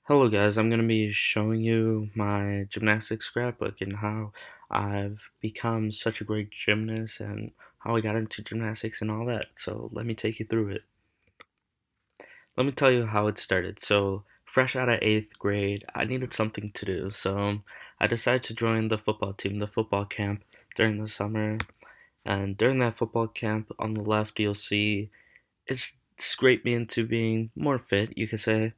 Hello guys, I'm going to be showing you my gymnastics scrapbook and how I've become such a great gymnast and how I got into gymnastics and all that. So let me take you through it. Let me tell you how it started. So fresh out of 8th grade, I needed something to do. So I decided to join the football team, the football camp during the summer. And during that football camp on the left, you'll see it's scraped me into being more fit, you could say.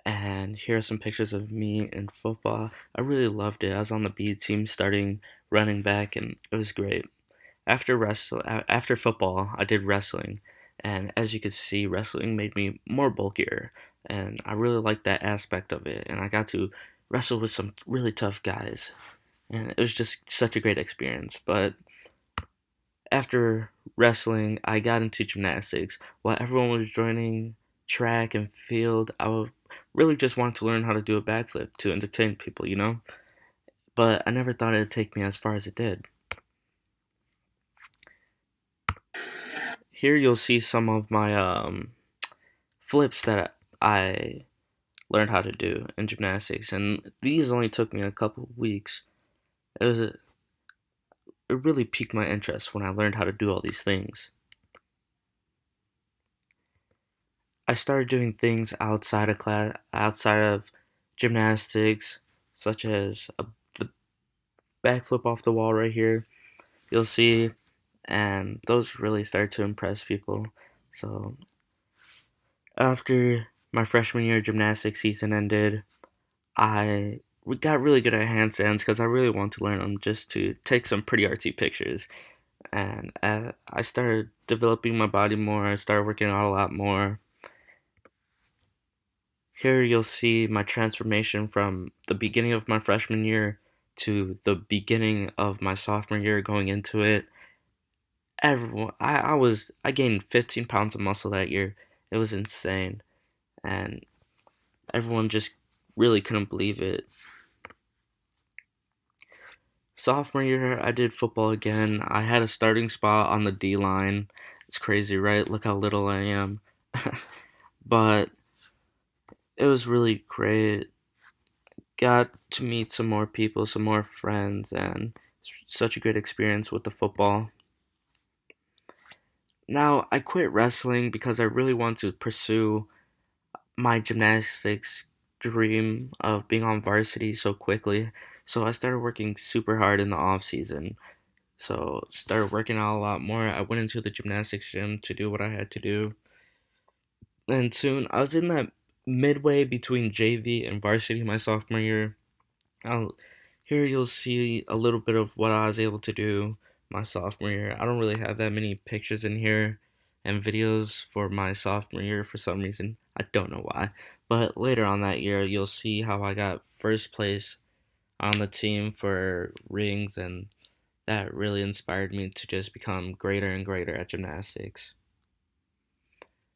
And here are some pictures of me in football. I really loved it. I was on the B team starting running back and it was great. After football, I did wrestling, and as you could see, wrestling made me more bulkier, and I really liked that aspect of it, and I got to wrestle with some really tough guys, and it was just such a great experience. But after wrestling, I got into gymnastics. While everyone was joining track and field, really just wanted to learn how to do a backflip to entertain people. But I never thought it'd take me as far as it did. Here you'll see some of my flips that I learned how to do in gymnastics, and these only took me a couple of weeks. It really piqued my interest when I learned how to do all these things. I started doing things outside of class, outside of gymnastics, such as the backflip off the wall right here. You'll see, and those really started to impress people. So after my freshman year gymnastics season ended, I got really good at handstands because I really wanted to learn them just to take some pretty artsy pictures. And I started developing my body more. I started working out a lot more. Here you'll see my transformation from the beginning of my freshman year to the beginning of my sophomore year going into it. I gained 15 pounds of muscle that year. It was insane. And everyone just really couldn't believe it. Sophomore year, I did football again. I had a starting spot on the D line. It's crazy, right? Look how little I am. But it was really great. Got to meet some more people, some more friends, and such a great experience with the football. Now, I quit wrestling because I really want to pursue my gymnastics dream of being on varsity so quickly. So I started working super hard in the off season. So started working out a lot more. I went into the gymnastics gym to do what I had to do. And soon I was in that midway between JV and varsity my sophomore year. I'll, Here you'll see a little bit of what I was able to do my sophomore year. I don't really have that many pictures in here and videos for my sophomore year for some reason. I don't know why. But later on that year, you'll see how I got first place on the team for rings, and that really inspired me to just become greater and greater at gymnastics.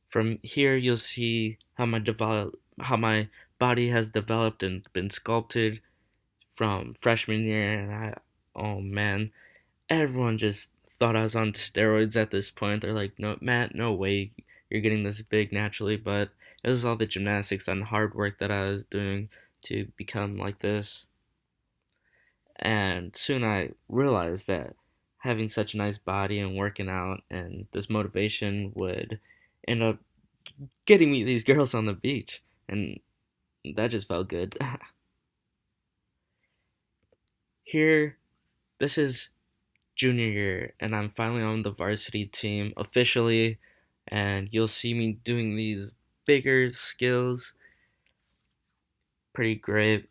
From here, you'll see how my body has developed and been sculpted from freshman year, and oh man, everyone just thought I was on steroids at this point. They're like, "No, Matt, no way, you're getting this big naturally." But it was all the gymnastics and hard work that I was doing to become like this. And soon I realized that having such a nice body and working out and this motivation would end up getting me these girls on the beach. And that just felt good. Here, this is junior year, and I'm finally on the varsity team officially. And you'll see me doing these bigger skills. Pretty great.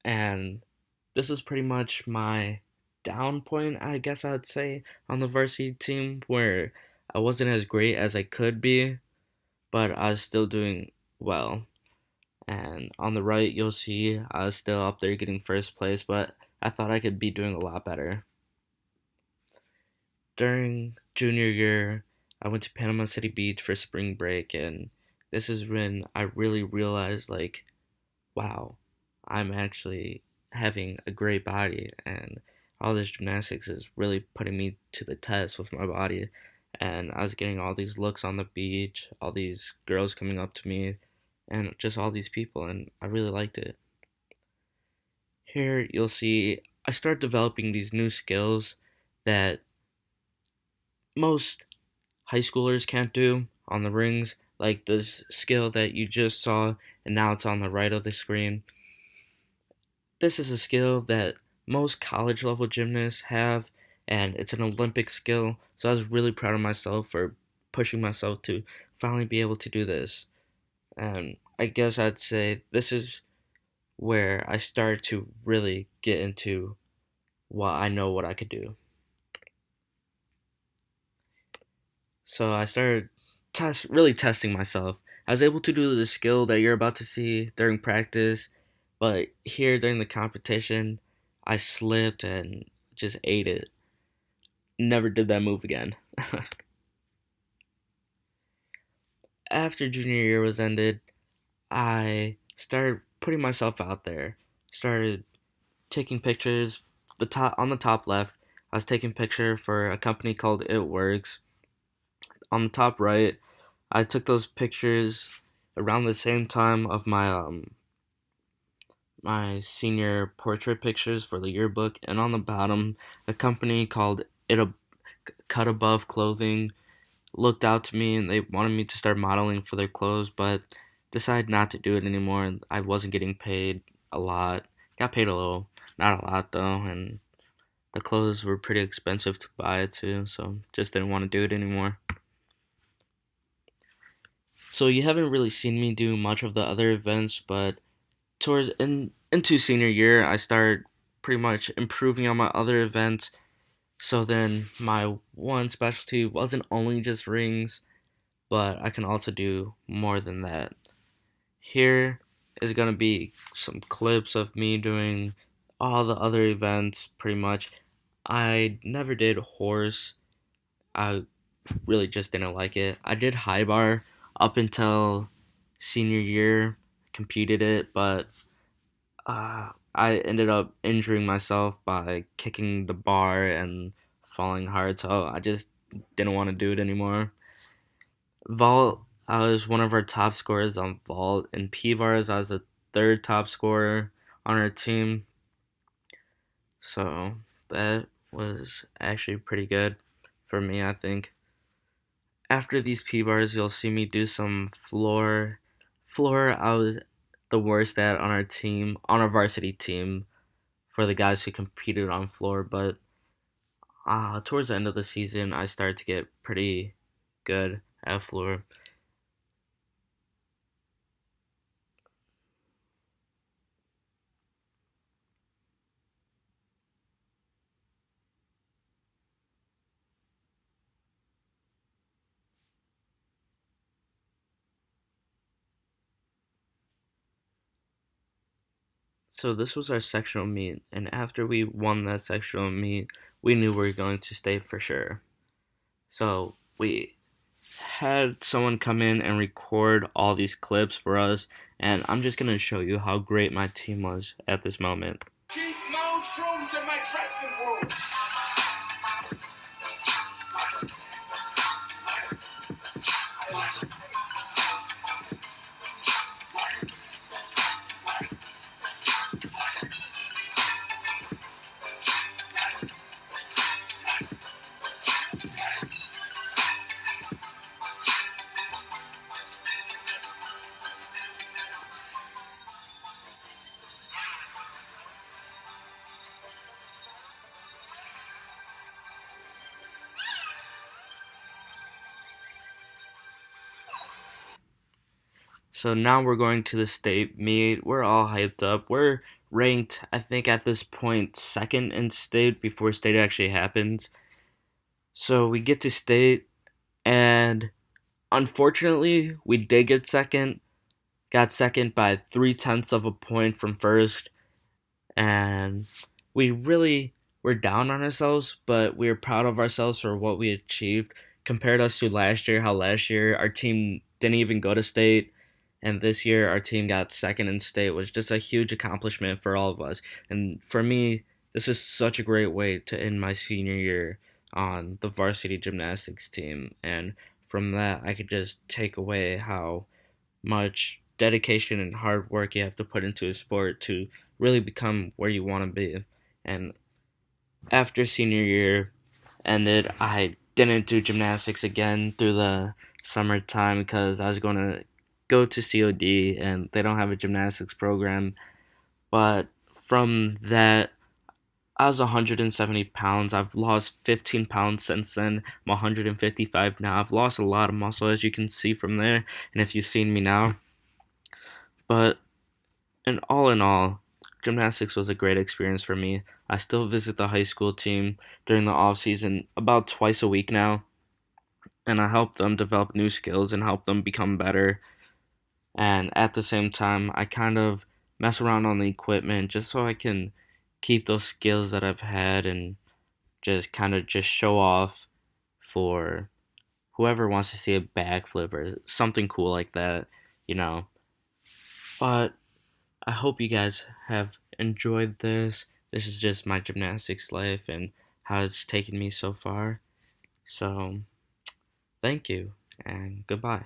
And this is pretty much my down point, I guess I'd say, on the varsity team, where I wasn't as great as I could be, but I was still doing well. And on the right, you'll see I was still up there getting first place, but I thought I could be doing a lot better. During junior year, I went to Panama City Beach for spring break, and this is when I really realized, like, wow, I'm actually having a great body, and all this gymnastics is really putting me to the test with my body. And I was getting all these looks on the beach, all these girls coming up to me, and just all these people, and I really liked it. Here you'll see I start developing these new skills that most high schoolers can't do on the rings, like this skill that you just saw and now it's on the right of the screen. This is a skill that most college level gymnasts have, and it's an Olympic skill. So I was really proud of myself for pushing myself to finally be able to do this. And I guess I'd say this is where I started to really get into what I know what I could do. So I started really testing myself. I was able to do the skill that you're about to see during practice, but here during the competition, I slipped and just ate it. Never did that move again. After junior year was ended, I started putting myself out there. Started taking pictures. The top on the top left, I was taking picture for a company called It Works. On the top right, I took those pictures around the same time of my senior portrait pictures for the yearbook, and on the bottom, a company called Cut Above Clothing looked out to me and they wanted me to start modeling for their clothes, but decided not to do it anymore. And I wasn't getting paid a lot. Got paid a little, not a lot though, and the clothes were pretty expensive to buy too, so just didn't want to do it anymore. So you haven't really seen me do much of the other events, but towards into senior year, I started pretty much improving on my other events. So then my one specialty wasn't only just rings, but I can also do more than that. Here is gonna be some clips of me doing all the other events pretty much. I never did horse. I really just didn't like it. I did high bar up until senior year, competed it, but I ended up injuring myself by kicking the bar and falling hard, so I just didn't want to do it anymore. Vault, I was one of our top scorers on vault, and P bars, I was the third top scorer on our team, so that was actually pretty good for me, I think. After these P bars, you'll see me do some floor. Floor, I was the worst at on our team, on our varsity team, for the guys who competed on floor. But towards the end of the season, I started to get pretty good at floor. So this was our sectional meet, and after we won that sectional meet, we knew we were going to stay for sure. So we had someone come in and record all these clips for us, and I'm just gonna show you how great my team was at this moment. Keep no shrooms in my dressing room. So now we're going to the state meet. We're all hyped up. We're ranked, I think, at this point, second in state before state actually happens. So we get to state, and unfortunately, we did get second. Got second by 3/10 of a point from first, and we really were down on ourselves, but we were proud of ourselves for what we achieved. Compared us to last year, how last year our team didn't even go to state, and this year our team got second in state was just a huge accomplishment for all of us. And for me, this is such a great way to end my senior year on the varsity gymnastics team. And from that, I could just take away how much dedication and hard work you have to put into a sport to really become where you want to be. And after senior year ended, I didn't do gymnastics again through the summertime because I was going to go to COD and they don't have a gymnastics program. But from that, I was 170 pounds. I've lost 15 pounds since then. I'm 155 now. I've lost a lot of muscle, as you can see from there, and if you've seen me now. But in all, gymnastics was a great experience for me. I still visit the high school team during the off season about twice a week now, and I help them develop new skills and help them become better. And at the same time, I kind of mess around on the equipment just so I can keep those skills that I've had and just kind of just show off for whoever wants to see a backflip or something cool like that, you know. But I hope you guys have enjoyed this. This is just my gymnastics life and how it's taken me so far. So, thank you and goodbye.